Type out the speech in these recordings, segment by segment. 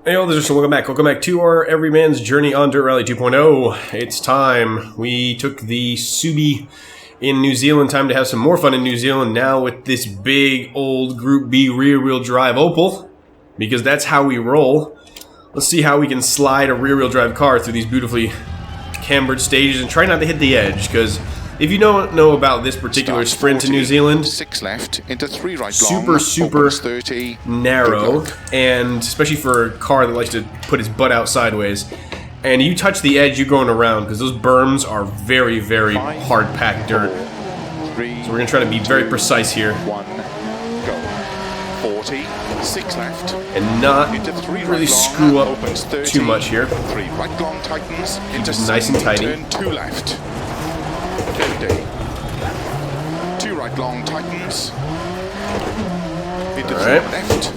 Hey all, this is welcome back. Welcome back to our Everyman's Journey on Dirt Rally 2.0. It's time. We took the Subi in New Zealand. Time to have some more fun in New Zealand now with this big old Group B rear-wheel drive Opel, because that's how we roll. Let's see how we can slide a rear-wheel drive car through these beautifully cambered stages and try not to hit the edge, because if you don't know about this particular sprint in New Zealand, 6 left into 3 right super narrow, and especially for a car that likes to put its butt out sideways, and you touch the edge, you're going around, because those berms are very, very hard-packed dirt. So we're going to try to be very precise here. 1, go. 40, 6 left. And not into 3 really right screw long, up opens 30, too much here. 3 right long tightens into nice and tidy. Turn 2 left. 50. 2 right long tightens into 3 left.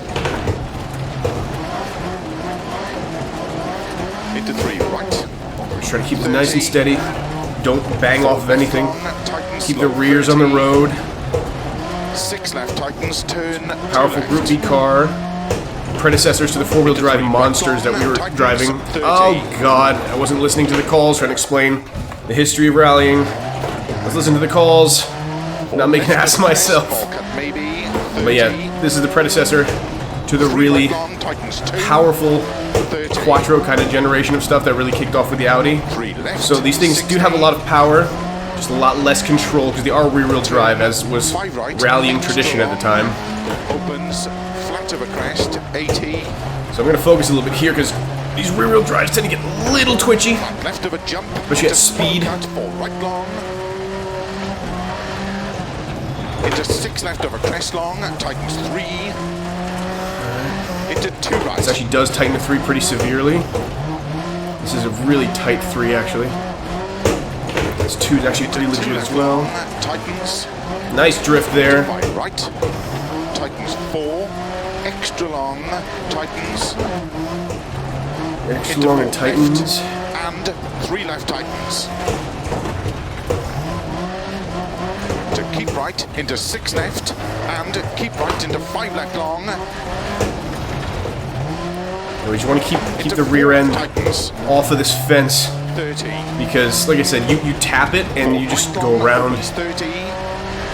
Into 3 right. Just try to keep it nice and steady. Don't bang off of anything. Keep the slow, rears on the road. 6 left tightens, turn Powerful Group B car. Predecessors to the four-wheel drive monsters that we were driving. Oh god, I wasn't listening to the calls, trying to explain the history of rallying. Let's listen to the calls. Not making an ass of myself. But yeah, this is the predecessor to the really powerful Quattro kind of generation of stuff that really kicked off with the Audi. So these things do have a lot of power, just a lot less control, because they are rear-wheel drive, as was rallying tradition at the time. Opens flat of a crest, 80. So I'm going to focus a little bit here, because these rear-wheel drives tend to get a little twitchy, left of a jump, especially at speed. Right long. Into 6 left of a crest long, tightens 3. Into 2 right. This actually does tighten the 3 pretty severely. This is a really tight 3, actually. This 2 is actually pretty legit as well. Tightens. Nice drift there. Right. Tightens 4. Extra long. Tightens. Extra long and tightens. And 3 left tightens. To keep right into 6 left. And keep right into 5 left long. We just want to keep the rear end off of this fence, 30. because, like I said, you tap it and you just go around. 30.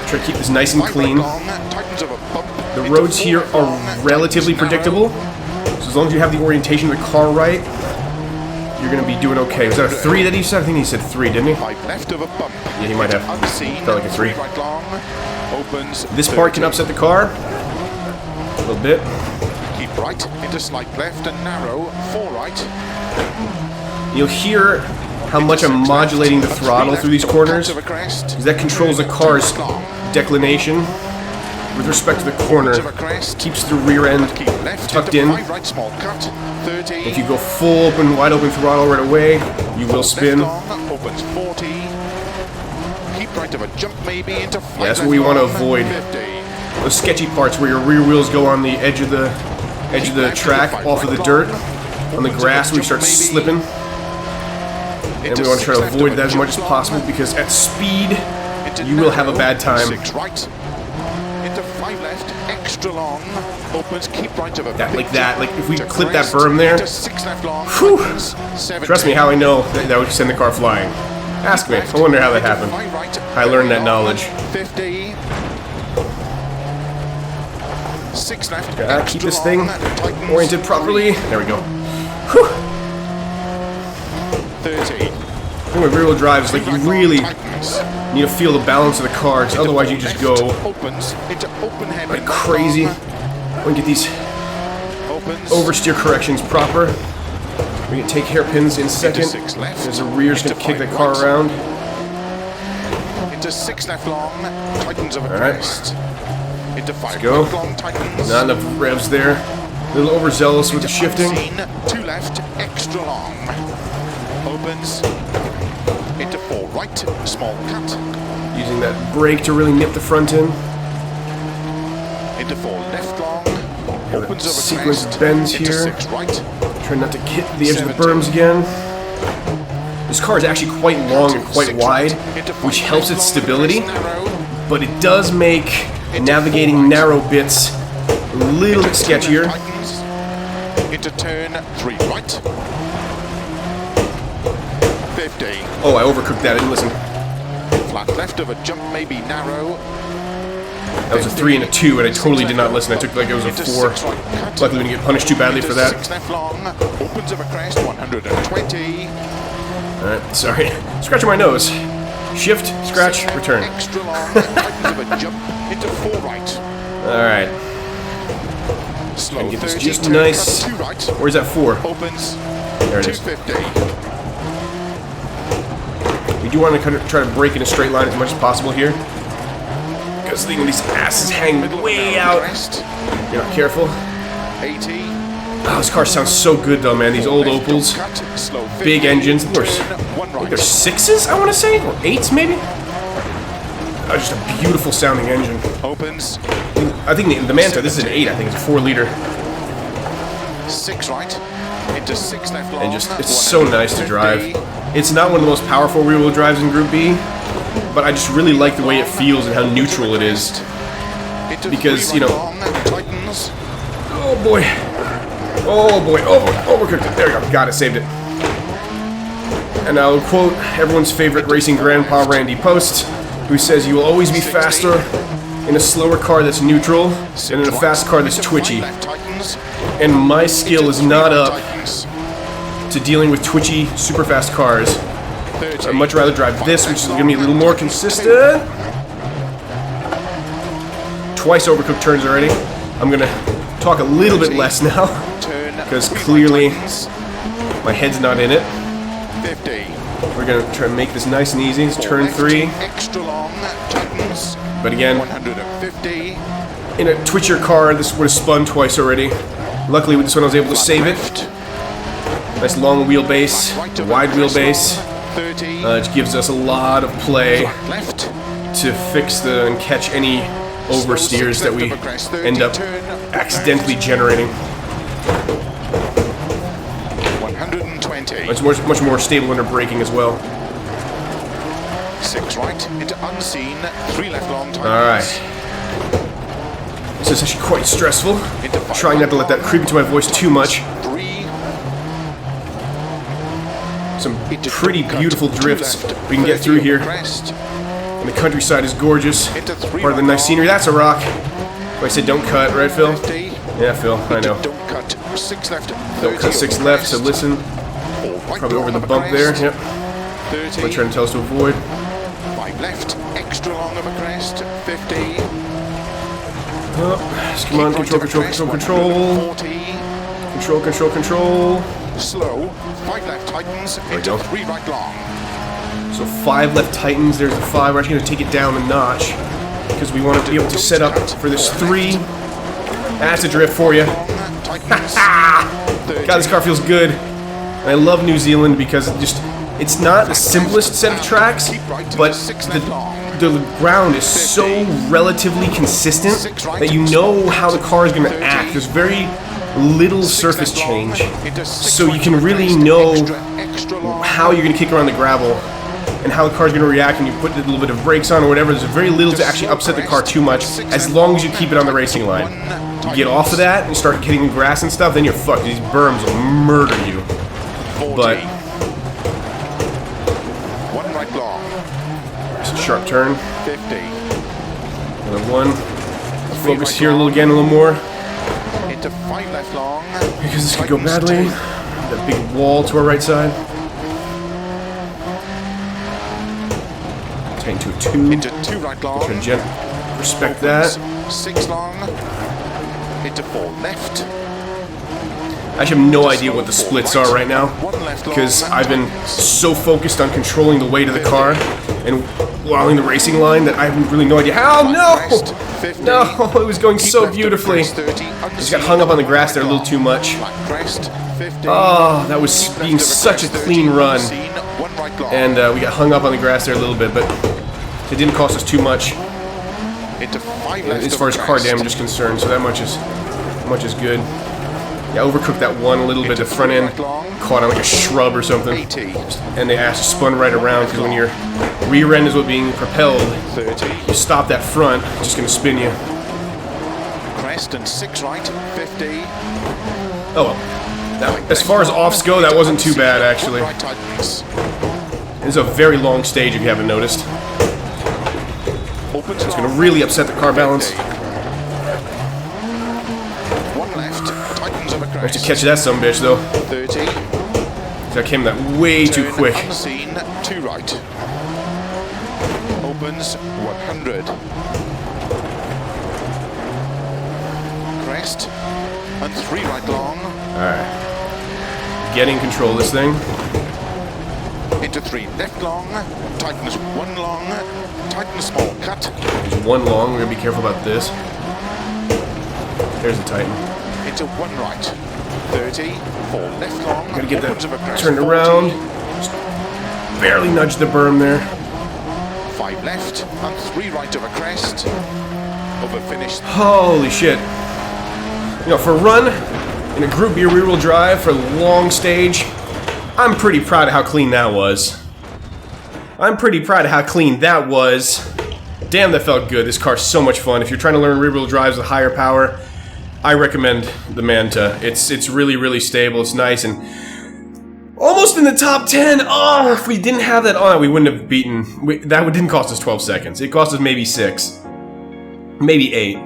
Try to keep this nice and clean. The roads here are relatively predictable, so as long as you have the orientation of the car right, you're going to be doing okay. Was that a 3 that he said? I think he said 3, didn't he? 5 left of a bump. Yeah, he might have. Felt like a 3. Right long. Opens This part can upset the car a little bit. Keep right into slight left and narrow. 4 right. You'll hear how much I'm modulating the throttle through these corners, because that controls the car's declination with respect to the corner. Keeps the rear end tucked in. If you go full open, wide open throttle right away, you will spin. Opens 40. Keep right of a jump maybe into 5. Yeah, that's what we want to avoid. Those sketchy parts where your rear wheels go on the edge of the track, off of the dirt, on the grass where you start slipping. And we want to try to avoid that as much as possible, because at speed, you will have a bad time. 6 right. Into 5 left, extra long. Opens, keep right of a like that. Like if we clip that berm there, 6 left long. Trust me, how I know that would send the car flying. Ask me. I wonder how that happened. I learned that knowledge. 50. 6 left. Gotta keep this thing oriented properly. There we go. Whew. 30. The thing with rear-wheel drive is, like, you really need to feel the balance of the car, because otherwise you just go like crazy. We get these oversteer corrections proper. We can take hairpins in second, as the rear's going to kick the car around. Into 6 left long, tightens of a crest. Into 5 go. long, tightens. Not enough revs there. A little overzealous with the shifting. 2 left, extra long. Opens. Into 4 right, small cut. Using that brake to really nip the front in. Into 4 left long. Opens A of a sequence crest. of bends Into here. 6 right. Try not to hit the edge of the berms again. This car is actually quite long and quite wide, which helps its stability, but it does make navigating narrow bits a little bit sketchier. into turn 3 right. 50. Oh, I overcooked that. I didn't listen. Flat left of a jump, maybe narrow. That was a 3 and a 2, and I totally did not listen. I took like it was a 4. Luckily, we didn't get punished too badly for that. 6 left long, opens of a crest, 120. Alright, sorry. Scratching my nose. Shift, scratch, return. Extra long, tightens of a jump into 4 right. Alright. Slow And get this 30, just turn nice. cut 2 right. Where's that 4? Opens There it is. 250. We do want to kind of try to break in a straight line as much as possible here. Because these asses hang way out. Crest, You're not careful. 80. Oh, this car sounds so good though, man. These old Left Opels. cut, slow 50, Big engines. turn 1 I think right. they're 6s, I want to say? Or 8s, maybe? Oh, just a beautiful sounding engine. Opens I think the Manta, this is an 8, I think. It's a 4 liter. 6 right into 6 left long. And just, it's so nice to drive. 150. It's not one of the most powerful rear-wheel drives in Group B, but I just really like the way it feels and how neutral it is. Into Because, 3 you right know... long, tightens. Oh boy. Oh boy. Overcooked it. There we go. Got it. Saved it. And I'll quote everyone's favorite racing grandpa, Randy Post, who says, "You will always be faster in a slower car that's neutral than in a fast car that's twitchy." And my skill is not up to dealing with twitchy, super fast cars. So I'd much rather drive this, which is going to be a little more consistent. Twice overcooked turns already. I'm going to talk a little bit less now, because clearly my head's not in it. 50. We're going to try to make this nice and easy. It's turn 3. Extra long, tightens. But again, 150. in a twitchier car, this would have spun twice already. Luckily with this one I was able to save it. Nice long wheelbase, wide wheelbase. 30. It gives us a lot of play Left. to fix and catch any oversteers that we end up accidentally generating. 120. It's much more stable under braking as well. 6 right into unseen. 3 left long. Alright. This is actually quite stressful. Trying not to let that creep into my voice too much. 3. Some pretty beautiful drifts we can get through here. And the countryside is gorgeous. Part of the nice scenery. That's a rock. I said don't cut, right, Phil? Yeah, Phil, I know. Don't cut. 6 left. Don't cut 6 left, so listen. Probably over the bump there. Yep. 30. We're trying to tell us to avoid. 5 left. Extra long of a crest. 50. Oh, come on, control. 40. Control. Slow. 5 left tightens we into go. 3 right long. So 5 left tightens, there's the 5. We're actually going to take it down a notch because we want it to be able to set up for this 3. That's a drift for you. God, this car feels good. And I love New Zealand because it's not the simplest set of tracks, but the ground is so relatively consistent that you know how the car is going to act. There's very little surface change, so you can really know how you're going to kick around the gravel and how the car's going to react when you put a little bit of brakes on or whatever. There's very little to actually upset the car too much, as long as you keep it on the racing line. You get off of that and start hitting the grass and stuff, then you're fucked. These berms will murder you. But 1 right long. it's a sharp turn. 50. Another 1. Focus here a little more Into 5 left long. because this could go badly. That big wall to our right side. Tighten to a 2. Into 2 right long. Turn gent. Respect that. 6 long. Into 4 left. I actually have no idea what the splits are right now because I've been so focused on controlling the weight of the car and wowing the racing line that I have really no idea how. No! No, it was going so beautifully. Just got hung up on the grass there a little too much. Oh, that was being such a clean run. And we got hung up on the grass there a little bit, but it didn't cost us too much as far as car damage is concerned, so that much is good. Yeah, overcooked that 1 a little bit. The front end caught on like a shrub or something, and the ass spun right around because when your rear end is what being propelled, you stop that front, it's just going to spin you. Crest and 6 right, 50. Oh well. That, as far as offs go, that wasn't too bad, actually. Right tightens. This is a very long stage, if you haven't noticed. Opens It's going to long. really upset the car balance. One left, tightens over I have crest. to catch that sumbitch, though. 30. I came that way too Turn quick. unseen, 2 right. Opens 100. Crest and 3 right long Alright. Getting control of this thing. into 3 left long. Tightens 1 long. Tightens small cut There's one long. We're going to be careful about this. There's the Titan. into 1 right. 30. 4 left long. Gotta get Opens over that crest, turned 40. around. Just barely nudged the berm there. 5 left and 3 right over crest. Over finish. Holy shit. You know, for a run in a Group B rear-wheel drive for a long stage, I'm pretty proud of how clean that was. I'm pretty proud of how clean that was. Damn, that felt good. This car's so much fun. If you're trying to learn rear-wheel drives with higher power, I recommend the Manta. It's really, really stable. It's nice and almost in the top 10. Oh, if we didn't have that on, we wouldn't have beaten. That didn't cost us 12 seconds. It cost us maybe 6. Maybe 8.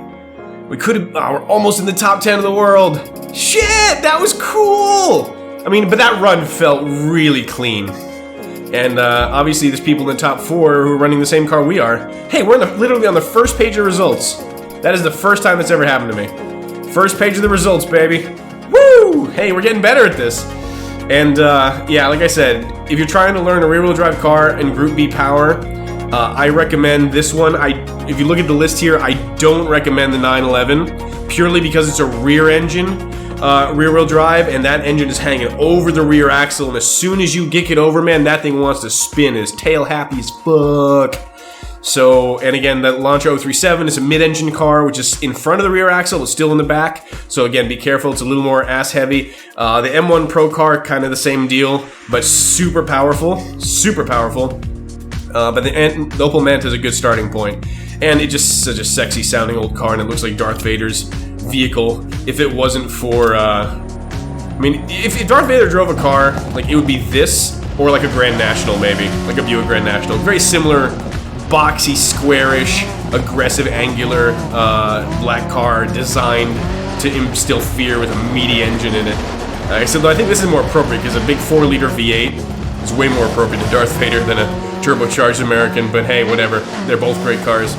We could have. Oh, we're almost in the top 10 of the world. Shit, that was cool. I mean, but that run felt really clean. And obviously, there's people in the top 4 who are running the same car we are. Hey, we're literally on the first page of results. That is the first time that's ever happened to me. First page of the results, baby. Woo! Hey, we're getting better at this. And yeah, like I said, if you're trying to learn a rear-wheel drive car in Group B power, I recommend this one. If you look at the list here, I don't recommend the 911 purely because it's a rear engine rear-wheel drive, and that engine is hanging over the rear axle. And as soon as you kick it over, man, that thing wants to spin. It's tail happy as fuck. So, and again, that Launch 037 is a mid-engine car, which is in front of the rear axle, but still in the back. So again, be careful. It's a little more ass-heavy. The M1 Pro car, kind of the same deal, but super powerful. Super powerful. But the Opel Manta is a good starting point. And it's just such a sexy sounding old car, and it looks like Darth Vader's vehicle. If it wasn't for, I mean, if Darth Vader drove a car, like, it would be this, or like a Grand National, maybe. Like a Buick Grand National. Very similar, boxy, squarish, aggressive, angular, black car designed to instill fear with a meaty engine in it. So I think this is more appropriate, because a big 4-liter V8 is way more appropriate to Darth Vader than a turbocharged American, but hey, whatever. They're both great cars.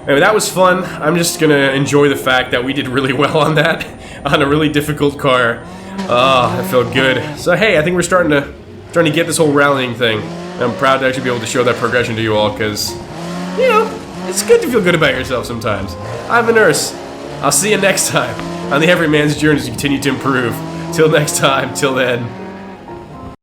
Anyway, that was fun. I'm just gonna enjoy the fact that we did really well on that, on a really difficult car. Oh, that felt good. So hey, I think we're starting to get this whole rallying thing. I'm proud to actually be able to show that progression to you all, because, you know, it's good to feel good about yourself sometimes. I'm a nurse. I'll see you next time on the Everyman's Journey to continue to improve. Till next time, till then.